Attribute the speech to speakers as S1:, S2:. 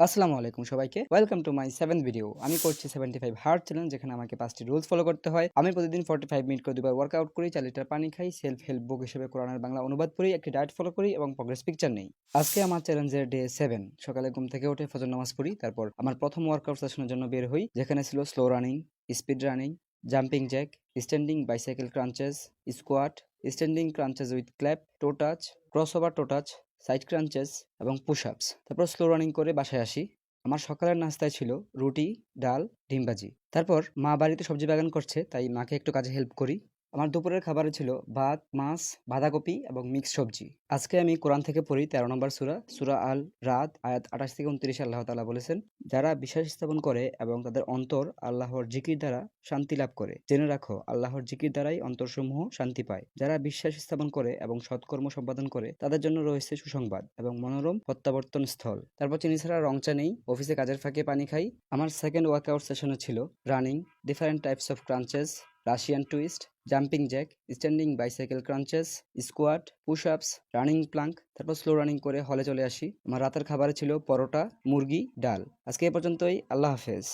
S1: আসসালামু আলাইকুম সবাইকে। Welcome to my 7th video. আমি করছি 75 হার্ড চ্যালেঞ্জ, যেখানে আমাকে 5টি রুলস ফলো করতে হয়। আমি প্রতিদিন 45 মিনিট করে 2 বার ওয়ার্কআউট করি, 4 লিটার পানি খাই, সেলফ হেল্প বুক হিসেবে কোরআনের বাংলা অনুবাদ পড়ি, একটি ডায়েট ফলো করি এবং প্রোগ্রেস পিকচার নেই। আজকে আমার চ্যালেঞ্জের ডে 7। সকালে ঘুম থেকে উঠে ফজর নামাজ পড়ি, তারপর আমার প্রথম ওয়ার্কআউট সেশনের জন্য বের হই, যেখানে ছিল slow running, speed running, jumping Jack, standing bicycle crunches, squat, standing crunches with clap, to touch, crossover to touch, side crunches এবং পুশ আপস। তারপর স্লো রানিং করে বাসায় আসি। আমার সকালের নাস্তায় ছিল রুটি, ডাল, ডিম ভাজি। তারপর মা বাড়িতে সবজি বাগান করছে, তাই মাকে একটু কাজে হেল্প করি। আমার দুপুরের খাবারে ছিল ভাত, মাছ, বাঁধাকপি এবং মিক্স সবজি। আজকে আমি কোরআন থেকে পড়ি 13 নম্বর সূরা, সূরা আল রাদ, আয়াত 28 থেকে 29। আল্লাহ তাআলা বলেছেন, যারা বিশ্বাস স্থাপন করে এবং তাদের অন্তর আল্লাহর জিকির দ্বারা শান্তি লাভ করে, জেনে রাখো আল্লাহর জিকির দ্বারাই অন্তরসমূহ শান্তি পায়। যারা বিশ্বাস স্থাপন করে এবং সৎকর্ম সম্পাদন করে, তাদের জন্য রয়েছে সুসংবাদ এবং মনোরম প্রত্যাবর্তন স্থল। তারপর চিনি ছাড়া রং চা নেই, অফিসে কাজের ফাঁকে পানি খাই। আমার সেকেন্ড ওয়ার্কআউট সেশনে ছিল running, different types of crunches, Russian twist, jumping Jack, standing bicycle crunches, squat, push আপস, রানিং প্লাঙ্ক। তারপর স্লো রানিং করে হলে চলে আসি। আমার রাতের খাবারে ছিল পরোটা, মুরগি, ডাল। আজকে এ পর্যন্তই। আল্লাহ হাফেজ।